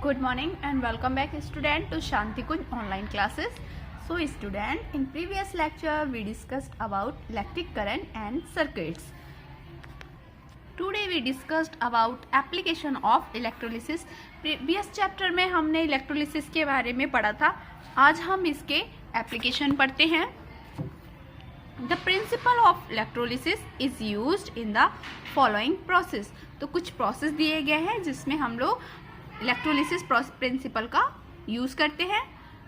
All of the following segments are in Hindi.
Good morning and welcome back student to Shanti Kunj online classes. So student, in previous lecture we discussed about electric current and circuits. Today we discussed about application of electrolysis. Previous chapter में हमने electrolysis के बारे में पढ़ा था. आज हम इसके application पढ़ते हैं. The principle of electrolysis is used in the following process. तो कुछ process दिए गए हैं जिसमें हम लोग इलेक्ट्रोलिसिस प्रिंसिपल का यूज़ करते हैं.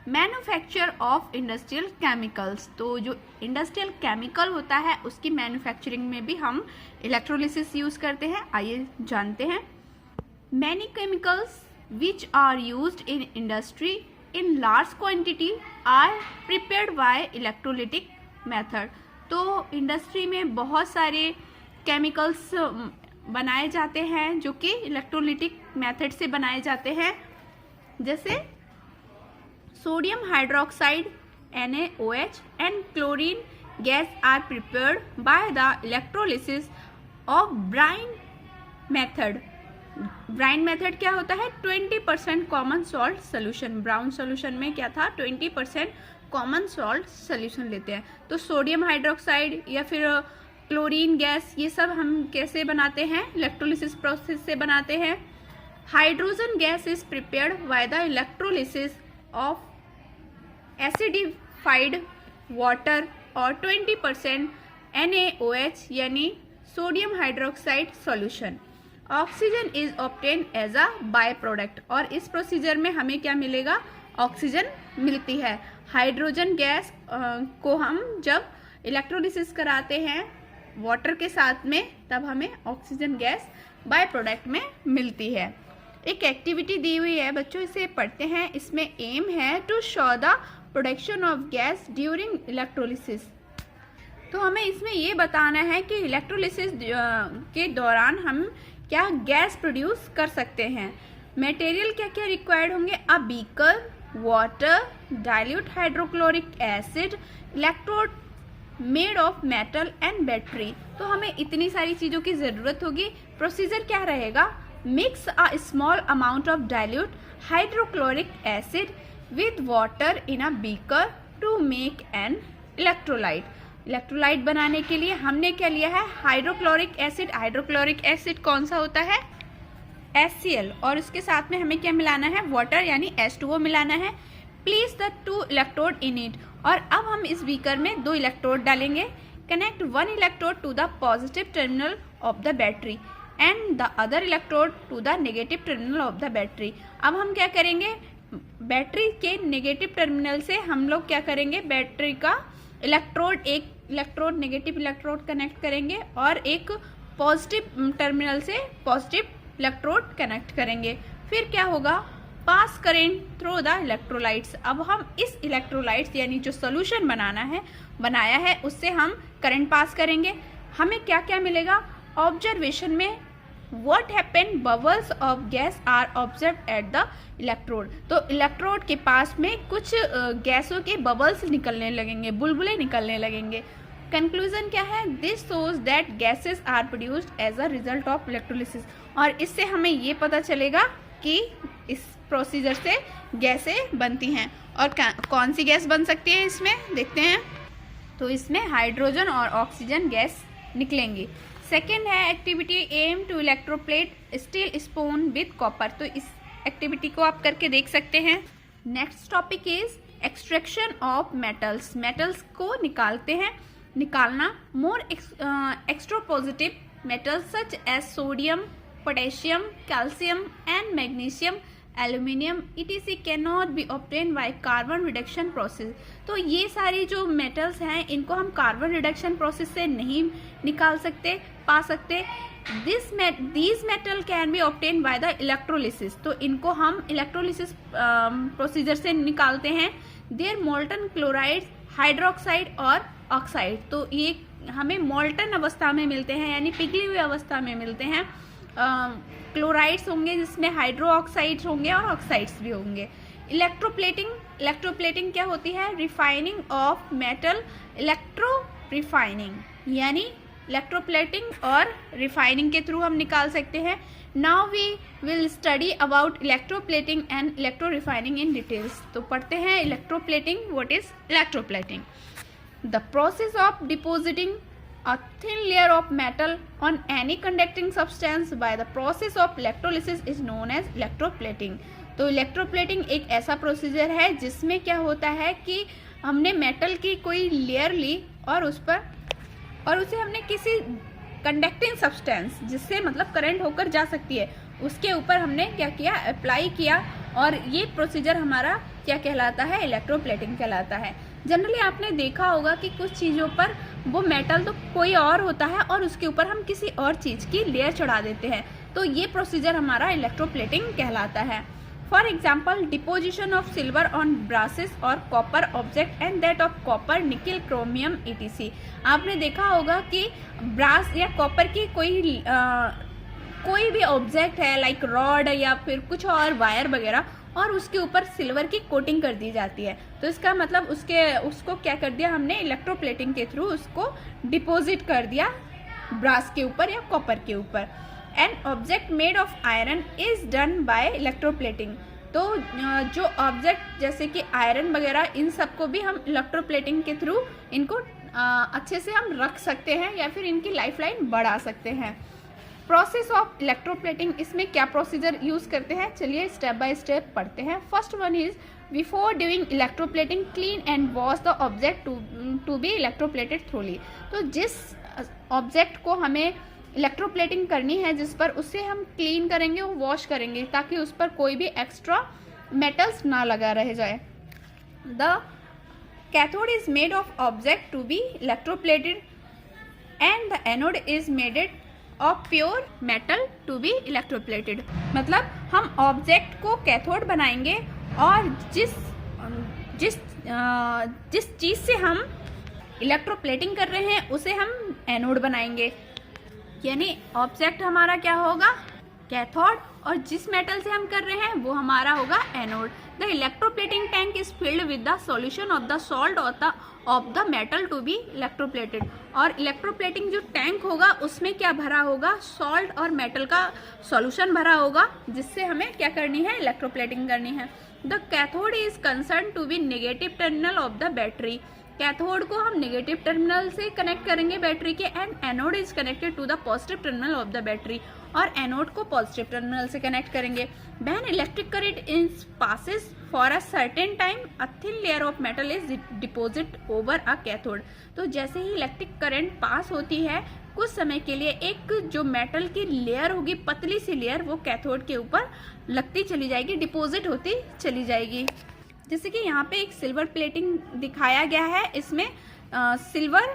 मैन्युफैक्चर ऑफ इंडस्ट्रियल केमिकल्स, तो जो इंडस्ट्रियल केमिकल होता है उसकी मैन्युफैक्चरिंग में भी हम इलेक्ट्रोलिसिस यूज़ करते हैं. आइए जानते हैं. Many chemicals which are used in industry in large quantity are prepared by electrolytic method. तो इंडस्ट्री में बहुत सारे केमिकल्स बनाए जाते हैं जो कि इलेक्ट्रोलिटिक मेथड से बनाए जाते हैं. जैसे sodium hydroxide NaOH and chlorine gas are prepared by the electrolysis of brine method. Brine method क्या होता है? 20% common salt solution. Brine solution में क्या था? 20% कॉमन सॉल्ट सोल्यूशन लेते हैं. तो सोडियम हाइड्रोक्साइड या फिर क्लोरीन गैस, ये सब हम कैसे बनाते हैं? इलेक्ट्रोलिसिस प्रोसेस से बनाते हैं. Hydrogen gas is prepared by the electrolysis of acidified water और 20% NaOH यानी sodium hydroxide solution. Oxygen is obtain as a byproduct, और इस प्रोसीजर में हमें क्या मिलेगा? ऑक्सीजन मिलती है. हाइड्रोजन गैस को हम जब इलेक्ट्रोलिसिस कराते हैं वाटर के साथ में, तब हमें ऑक्सीजन गैस बाय प्रोडक्ट में मिलती है. एक एक्टिविटी दी हुई है बच्चों, इसे पढ़ते हैं. इसमें एम है to show the production of gas during electrolysis. तो हमें इसमें ये बताना है कि इलेक्ट्रोलिसिस के दौरान हम क्या गैस प्रोड्यूस कर सकते हैं. मटेरियल क्या क्या रिक्वायर्ड होंगे? A beaker, water, dilute hydrochloric acid, electrode made of metal and battery. तो हमें इतनी सारी चीज़ों की ज़रूरत होगी. प्रोसीजर क्या रहेगा? Mix a small amount of dilute hydrochloric acid with water in a beaker to make an electrolyte. Electrolyte बनाने के लिए हमने क्या लिया है? Hydrochloric acid. हाइड्रोक्लोरिक एसिड कौन सा होता है? HCl. और इसके साथ में हमें क्या मिलाना है? वाटर यानी H2O मिलाना है. Place the 2 electrode in it. और अब हम इस बीकर में 2 इलेक्ट्रोड डालेंगे. Connect 1 electrode to the positive terminal of the battery and the other electrode to the negative terminal of the battery. अब हम क्या करेंगे? बैटरी के नेगेटिव टर्मिनल से हम लोग क्या करेंगे? बैटरी का इलेक्ट्रोड, एक इलेक्ट्रोड नेगेटिव इलेक्ट्रोड कनेक्ट करेंगे और एक पॉजिटिव टर्मिनल से पॉजिटिव इलेक्ट्रोड कनेक्ट करेंगे. फिर क्या होगा? पास करेंट थ्रू द इलेक्ट्रोलाइट्स. अब हम इस इलेक्ट्रोलाइट्स यानी जो सोल्यूशन बनाया है उससे हम करंट पास करेंगे. हमें क्या क्या मिलेगा? ऑब्जर्वेशन में what happen, bubbles of gas are observe at the electrode. तो इलेक्ट्रोड के पास में कुछ गैसों के बबल्स निकलने लगेंगे, बुलबुले निकलने लगेंगे. कंक्लूजन क्या है? This shows that gases are produced as a result of electrolysis. और इससे हमें ये पता चलेगा कि इस प्रोसीजर से गैसें बनती हैं. और कौन सी गैस बन सकती है इसमें देखते हैं. तो इसमें हाइड्रोजन और ऑक्सीजन गैस निकलेंगी. सेकेंड है activity aim to electroplate steel spoon with copper. तो इस एक्टिविटी को आप करके देख सकते हैं. Next topic is extraction of metals. Metals को निकालना. More electropositive metals such as sodium, potassium, calcium and magnesium, aluminium etc cannot be obtain by carbon reduction process. तो ये सारी जो मेटल्स हैं इनको हम कार्बन रिडक्शन प्रोसेस से नहीं निकाल सकते, पा सकते. These metal can B obtain bye the electrolysis. तो इनको हम इलेक्ट्रोलिसिस प्रोसीजर से निकालते हैं. देयर मोल्टन क्लोराइड, हाइड्रोक्साइड और ऑक्साइड. तो ये हमें मोल्टन अवस्था में मिलते हैं यानी पिघली हुई अवस्था में मिलते हैं. क्लोराइड्स होंगे जिसमें हाइड्रो ऑक्साइड्स होंगे और ऑक्साइड्स भी होंगे. इलेक्ट्रोप्लेटिंग क्या होती है? Refining of metal. Electro refining यानी इलेक्ट्रोप्लेटिंग और रिफाइनिंग के थ्रू हम निकाल सकते हैं। Now we will study about electroplating and electro refining in details. तो पढ़ते हैं electroplating. What is electroplating? The process of depositing a thin layer of metal on any conducting substance by the process of electrolysis is known as electroplating। तो इलेक्ट्रोप्लेटिंग एक ऐसा प्रोसीजर है जिसमें क्या होता है कि हमने मेटल की कोई लेयर ली और उसे हमने किसी कंडक्टिंग सब्सटेंस, जिससे मतलब करंट होकर जा सकती है, उसके ऊपर हमने क्या किया, अप्लाई किया, और ये प्रोसीजर हमारा क्या कहलाता है, इलेक्ट्रोप्लेटिंग कहलाता है। जनरली आपने देखा होगा कि कुछ चीज़ों पर वो मेटल तो कोई और होता है और उसके ऊपर हम किसी और चीज़ की लेयर चढ़ा देते हैं, तो ये प्रोसीजर हमारा इलेक्ट्रोप्लेटिंग कहलाता है। For example, deposition of silver on brasses और copper object and that of copper, nickel, chromium etc। आपने देखा होगा कि ब्रास या कॉपर की कोई भी ऑब्जेक्ट है, लाइक रॉड या फिर कुछ और वायर वगैरह, और उसके ऊपर सिल्वर की कोटिंग कर दी जाती है, तो इसका मतलब उसको क्या कर दिया हमने, इलेक्ट्रोप्लेटिंग के थ्रू उसको डिपॉजिट कर दिया ब्रास के ऊपर या कॉपर के ऊपर। An object made of iron is done by electroplating. तो जो ऑब्जेक्ट जैसे कि आयरन वगैरह, इन सबको भी हम इलेक्ट्रोप्लेटिंग के थ्रू इनको अच्छे से हम रख सकते हैं या फिर इनकी लाइफ लाइन बढ़ा सकते हैं। प्रोसेस ऑफ इलेक्ट्रोप्लेटिंग, इसमें क्या प्रोसीजर यूज करते हैं, चलिए स्टेप बाय स्टेप पढ़ते हैं। First one is, before doing electroplating clean and wash the object to be electroplated thoroughly. तो जिस ऑब्जेक्ट को हमें इलेक्ट्रोप्लेटिंग करनी है, जिस पर, उससे हम क्लीन करेंगे, वो वॉश करेंगे, ताकि उस पर कोई भी एक्स्ट्रा मेटल्स ना लगा रह जाए। The cathode is made of object to be electroplated and the anode is made of pure metal to be electroplated. मतलब हम ऑब्जेक्ट को कैथोड बनाएंगे और जिस चीज़ से हम इलेक्ट्रोप्लेटिंग कर रहे हैं उसे हम एनोड बनाएंगे। यानी ऑब्जेक्ट हमारा क्या होगा, कैथोड, और जिस मेटल से हम कर रहे हैं वो हमारा होगा anode. The electroplating tank is filled with the solution of the salt of the metal to be electroplated. और इलेक्ट्रोप्लेटिंग जो टैंक होगा उसमें क्या भरा होगा, सॉल्ट और मेटल का सॉल्यूशन भरा होगा, जिससे हमें क्या करनी है, इलेक्ट्रोप्लेटिंग करनी है। The cathode is concern to be negative terminal of the battery. Cathode को हम नेगेटिव टर्मिनल से कनेक्ट करेंगे बैटरी के, and anode is connected to the positive terminal of the battery, और एनोड को पॉजिटिव टर्मिनल से कनेक्ट करेंगे। When electric current is passes for a certain time, a thin layer of metal is deposit over a cathode. तो जैसे ही इलेक्ट्रिक करंट पास होती है, कुछ समय के लिए एक जो मेटल की लेयर होगी, पतली सी लेयर, वो कैथोड के ऊपर लगती चली जाएगी, डिपोजिट होती चली जाएगी। जैसे कि यहाँ पे एक सिल्वर प्लेटिंग दिखाया गया है, इसमें सिल्वर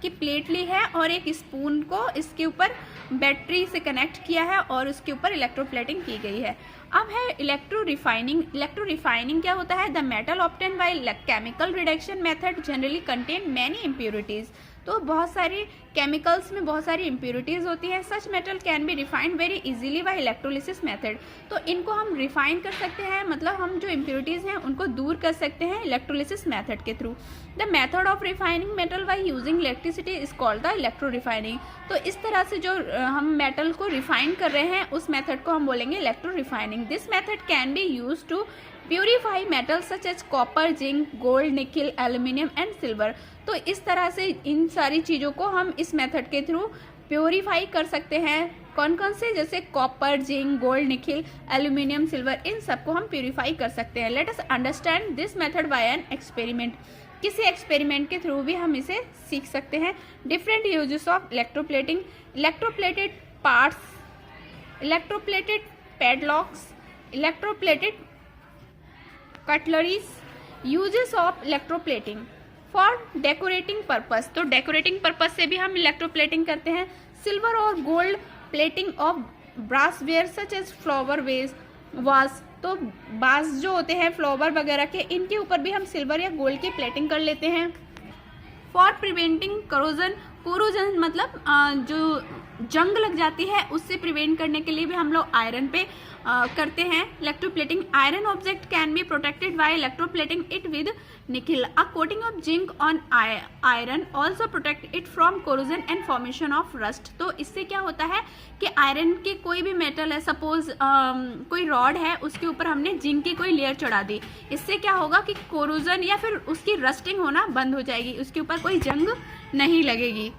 की प्लेट ली है और एक स्पून को इसके ऊपर बैटरी से कनेक्ट किया है और उसके ऊपर इलेक्ट्रोप्लेटिंग की गई है। अब है इलेक्ट्रो रिफाइनिंग। इलेक्ट्रो रिफाइनिंग क्या होता है, the metal obtain by chemical reduction method generally contain many impurities. तो बहुत सारी केमिकल्स में बहुत सारी इम्प्योरिटीज होती है। Such metal can be refined very easily by electrolysis method. तो इनको हम रिफाइन कर सकते हैं, मतलब हम जो इम्प्योरिटीज हैं उनको दूर कर सकते हैं इलेक्ट्रोलिसिस मेथड के through. The method of refining metal by using electricity is called the electro refining. तो इस तरह से जो हम मेटल को रिफाइन कर रहे हैं, उस मेथड को हम बोलेंगे electro refining. This method can be use to purify metal such as copper, zinc, gold, nickel, aluminium and silver. तो इस तरह से इन सारी चीज़ों को हम इस मेथड के थ्रू प्योरीफाई कर सकते हैं। कौन कौन से, जैसे copper, zinc, gold, nickel, aluminium, silver, इन सबको हम प्योरीफाई कर सकते हैं। Let us understand this method by an experiment. किसी एक्सपेरिमेंट के थ्रू भी हम इसे सीख सकते हैं। Different uses of electroplating, electroplated parts, electroplated padlocks, electroplated cutleries. Uses of electroplating for decorating purpose. तो डेकोरेटिंग पर्पस से भी हम इलेक्ट्रोप्लेटिंग करते हैं। सिल्वर और gold plating of brass ware such as flower vase. तो बास जो होते हैं फ्लावर वगैरह के, इनके ऊपर भी हम सिल्वर या गोल्ड की प्लेटिंग कर लेते हैं। फॉर प्रिवेंटिंग करोजन, कोरोजन मतलब जो जंग लग जाती है उससे प्रिवेंट करने के लिए भी हम लोग आयरन पे करते हैं electroplating. Iron object can be protected by electroplating it with nickel. A coating of zinc on iron also protect it from corrosion and formation of rust. तो इससे क्या होता है कि आयरन के कोई भी मेटल है, सपोज कोई रॉड है, उसके ऊपर हमने जिंक की कोई लेयर चढ़ा दी, इससे क्या होगा कि कोरोजन या फिर उसकी रस्टिंग होना बंद हो जाएगी, उसके ऊपर कोई जंग नहीं लगेगी।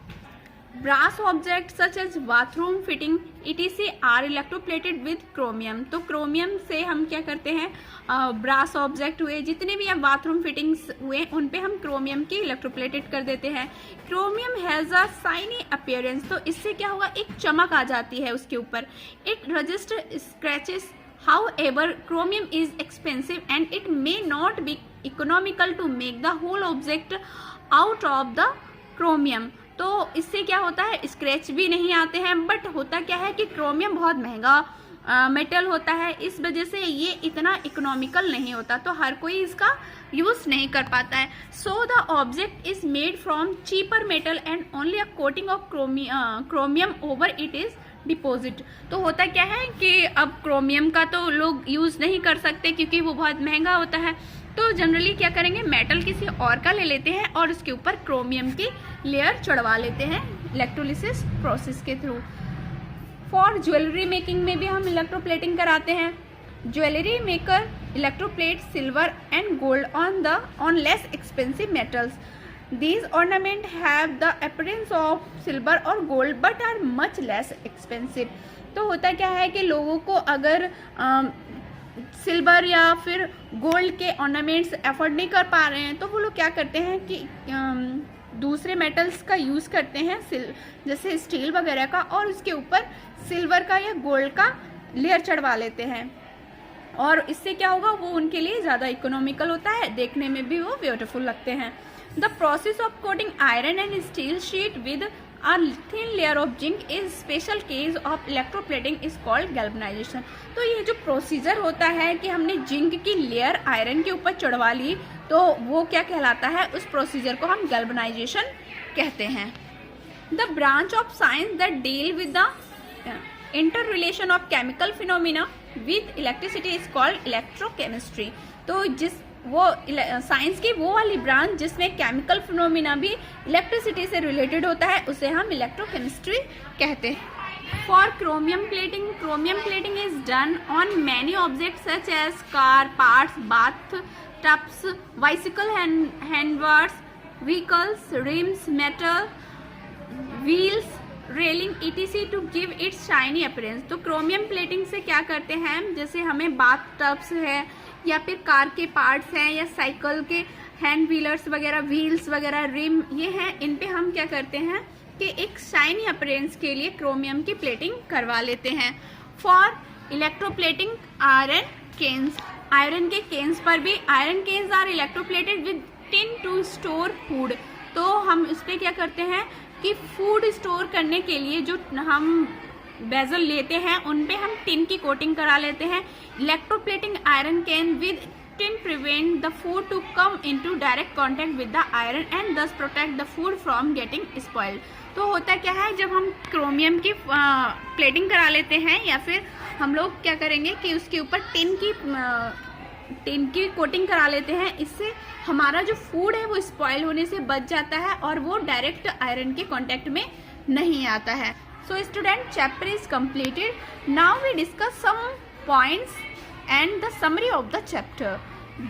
Brass object such as bathroom fitting etc are electroplated with chromium. तो क्रोमियम से हम क्या करते हैं, ब्रास ऑब्जेक्ट हुए, जितने भी अब बाथरूम फिटिंग्स हुए, उन पे हम क्रोमियम की इलेक्ट्रोप्लेटेड कर देते हैं। Chromium has a shiny appearance. तो इससे क्या होगा, एक चमक आ जाती है उसके ऊपर। It register scratches. However, chromium is expensive and it may not be economical to make the whole object out of the chromium। तो इससे क्या होता है, स्क्रैच भी नहीं आते हैं, बट होता क्या है कि क्रोमियम बहुत महंगा मेटल होता है, इस वजह से ये इतना इकोनॉमिकल नहीं होता, तो हर कोई इसका यूज़ नहीं कर पाता है। So the object is made from cheaper metal and only a coating of chromium over it is deposit. तो होता क्या है कि अब क्रोमियम का तो लोग यूज़ नहीं कर सकते क्योंकि वो बहुत महंगा होता है, तो जनरली क्या करेंगे, मेटल किसी और का ले लेते हैं और उसके ऊपर क्रोमियम की लेयर चढ़वा लेते हैं इलेक्ट्रोलिसिस प्रोसेस के थ्रू। फॉर ज्वेलरी मेकिंग में भी हम इलेक्ट्रोप्लेटिंग कराते हैं। Jewellery maker electroplate silver and gold on less expensive metals. These ornaments have the appearance of silver or gold but are much less expensive। तो होता क्या है कि लोगों को अगर सिल्वर या फिर गोल्ड के ऑर्नामेंट्स एफोर्ड नहीं कर पा रहे हैं, तो वो लोग क्या करते हैं कि दूसरे मेटल्स का यूज़ करते हैं, जैसे स्टील वगैरह का, और उसके ऊपर सिल्वर का या गोल्ड का लेयर चढ़वा लेते हैं, और इससे क्या होगा, वो उनके लिए ज़्यादा इकोनॉमिकल होता है, देखने में भी वो ब्यूटीफुल लगते हैं। The process of coating iron and steel sheet with a thin layer of zinc is special case of electroplating is called galvanization। तो ये जो प्रोसीजर होता है कि हमने जिंक की लेयर आयरन के ऊपर चढ़वा ली, तो वो क्या कहलाता है, उस प्रोसीजर को हम गैल्वेनाइजेशन कहते हैं। The branch of science that deal with the interrelation of chemical phenomena with electricity is called electrochemistry. तो जिस वो साइंस की वो वाली ब्रांच जिसमें केमिकल फिनोमिना भी इलेक्ट्रिसिटी से रिलेटेड होता है, उसे हम इलेक्ट्रोकेमिस्ट्री कहते हैं। For chromium plating is done on many object such as car parts, bath tubs, bicycle handlebars, vehicles, rims, metal wheels, railing etc to give its shiny appearance. तो क्रोमियम प्लेटिंग से क्या करते हैं, जैसे हमें बाथ टब्स है या फिर कार के पार्ट्स हैं या साइकिल के हैंड व्हीलर्स वगैरह, व्हील्स वगैरह, रिम ये हैं, इन पे हम क्या करते हैं कि एक शाइनी अपीयरेंस के लिए क्रोमियम की प्लेटिंग करवा लेते हैं। For electroplating iron cans, iron के केन्स पर भी, iron cans are electroplated with tin to store food. तो हम इस पर क्या करते हैं कि फूड स्टोर करने के लिए जो हम बेजल लेते हैं उन पे हम टिन की कोटिंग करा लेते हैं। Electroplating iron can with tin prevent the food to come into direct contact with the iron and thus protect the food from getting spoiled. तो होता क्या है, जब हम क्रोमियम की प्लेटिंग करा लेते हैं या फिर हम लोग क्या करेंगे कि उसके ऊपर टिन की कोटिंग करा लेते हैं, इससे हमारा जो फूड है वो स्पॉइल होने से बच जाता है और वो डायरेक्ट आयरन के कांटेक्ट में नहीं आता है। So student, chapter is completed. Now we discuss some points and the summary of the chapter.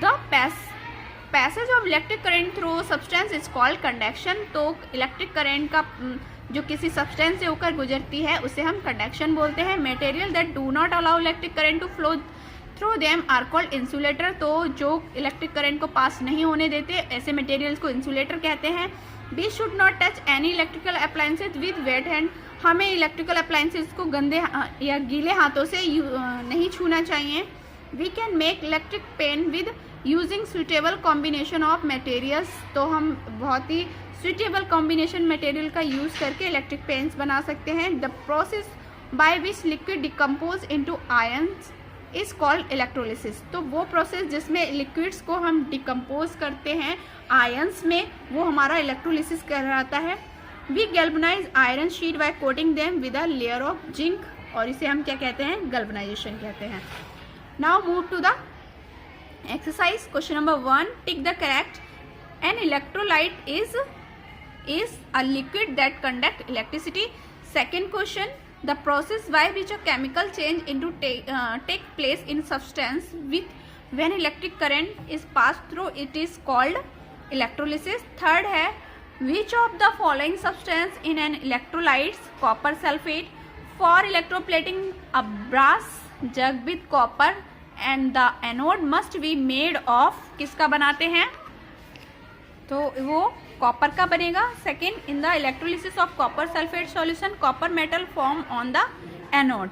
The passage of electric current through substance is called conduction। तो electric current का जो किसी substance से होकर गुजरती है उसे हम conduction बोलते हैं। Material that do not allow electric current to flow through them are called insulator। तो जो electric current को पास नहीं होने देते ऐसे materials को insulator कहते हैं। We should not touch any electrical appliances with wet hand। हमें इलेक्ट्रिकल अप्लायंसेस को गंदे या गीले हाथों से नहीं छूना चाहिए। We can make electric pen with using suitable combination of materials. तो हम बहुत ही सुटेबल कॉम्बिनेशन मटेरियल का यूज़ करके इलेक्ट्रिक पेन्स बना सकते हैं। The process by which liquid decompose into ions is called electrolysis. तो वो प्रोसेस जिसमें लिक्विड्स को हम डिकम्पोज करते हैं आयंस में, वो हमारा इलेक्ट्रोलिसिस कहलाता है। We galvanize iron sheet by coating them with a layer of zinc, और इसे हम क्या कहते हैं, गैल्वनाइजेशन कहते हैं। Now move to the exercise question number 1, tick the correct. An electrolyte is a liquid that conduct electricity. Second question, the process by which a chemical change into take place in substance with when electric current is passed through it is called electrolysis. Third है, which of the following substance in an electrolytes copper sulfate for electroplating a brass jug with copper and the anode must be made of, किसका बनाते हैं, तो वो कॉपर का बनेगा। Second, in the electrolysis of copper sulphate solution copper metal form on the anode.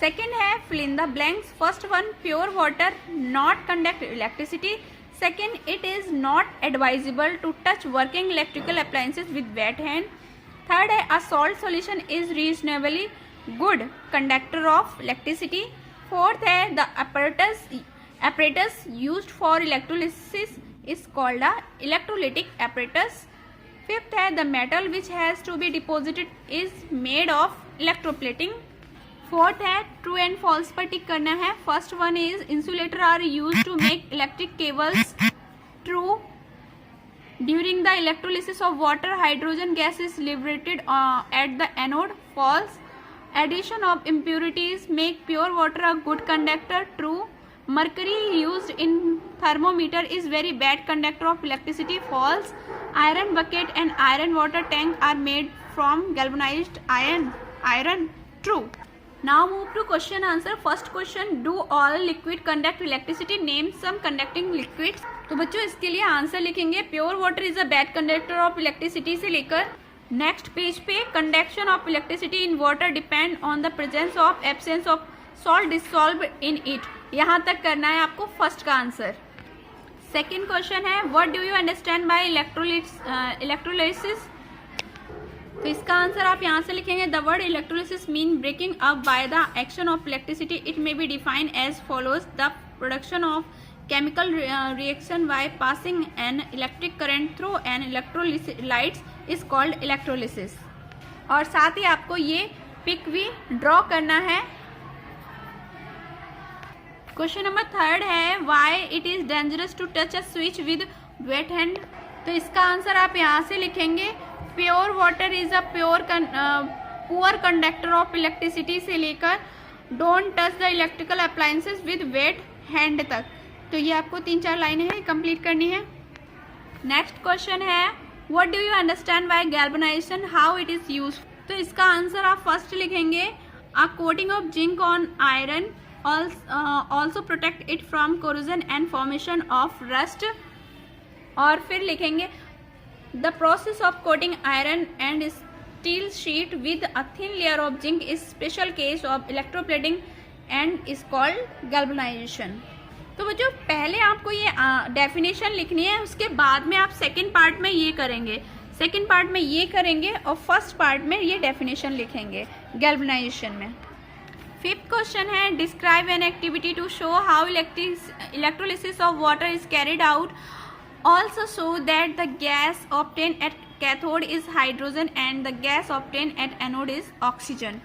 Second है fill in the blanks. First one, pure water not conduct electricity. Second, it is not advisable to touch working electrical appliances with wet hand. Third है a salt solution is reasonably good conductor of electricity. Fourth है the apparatus used for electrolysis is called a electrolytic apparatus. Fifth है the metal which has to be deposited is made of electroplating. Fourth है true and false पर टिक करना है। First one is insulator are used to make electric cables. True. During the electrolysis of water, hydrogen gas is liberated at the anode. False. Addition of impurities make pure water a good conductor. True. Mercury used in thermometer is very bad conductor of electricity. False. Iron bucket and iron water tank are made from galvanized iron. True. Now move to question answer. First question, do all liquid conduct electricity? Name some conducting liquids. तो बच्चों इसके लिए आंसर लिखेंगे pure water is a bad conductor of electricity से लेकर नेक्स्ट पेज पे conduction of electricity in water depend on the presence of absence of salt dissolve in it. यहाँ तक करना है आपको फर्स्ट का आंसर। सेकेंड क्वेश्चन है what do you understand by electrolysis. तो इसका आंसर आप यहाँ से लिखेंगे the word electrolysis mean breaking up by the action of electricity. It may be defined as follows the production of chemical reaction by passing an electric current through an electrolyte is called electrolysis। और साथ ही आपको ये पिक भी ड्रॉ करना है। क्वेश्चन नंबर थर्ड है why it is dangerous to touch a switch with wet hand। तो इसका आंसर आप यहाँ से लिखेंगे pure water is a poor conductor of electricity से लेकर don't touch the electrical appliances with wet hand तक। तो ये आपको 3-4 लाइनें हैं कंप्लीट करनी है। नेक्स्ट क्वेश्चन है what do you understand by galvanization, how it is use. तो इसका आंसर आप फर्स्ट लिखेंगे a coating of zinc on iron also protect it from corrosion and formation of rust. और फिर लिखेंगे the process of coating iron and steel sheet with a thin layer of zinc is special case of electroplating and is called galvanization. तो बच्चों पहले आपको ये डेफिनेशन लिखनी है, उसके बाद में आप सेकंड पार्ट में ये करेंगे, सेकंड पार्ट में ये करेंगे और फर्स्ट पार्ट में ये डेफिनेशन लिखेंगे गैल्वनाइजेशन में। फिफ्थ क्वेश्चन है describe an activity to show how electrolysis of water is carried out also show that the gas obtain at cathode is hydrogen and the gas obtain at anode is oxygen.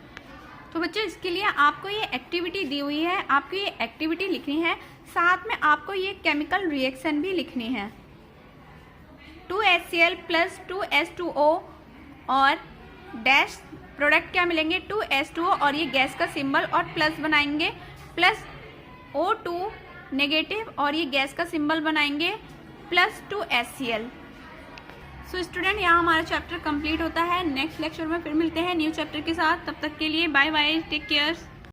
तो बच्चों इसके लिए आपको ये एक्टिविटी दी हुई है, आपको ये एक्टिविटी लिखनी है, साथ में आपको ये केमिकल रिएक्शन भी लिखनी है। 2HCl प्लस 2H2O और डैश प्रोडक्ट क्या मिलेंगे 2H2O और ये गैस का सिंबल और प्लस बनाएंगे प्लस O2 नेगेटिव और ये गैस का सिंबल बनाएंगे प्लस 2HCl। सो स्टूडेंट यहाँ हमारा चैप्टर कंप्लीट होता है। नेक्स्ट लेक्चर में फिर मिलते हैं न्यू चैप्टर के साथ। तब तक के लिए बाय बाय, टेक केयर।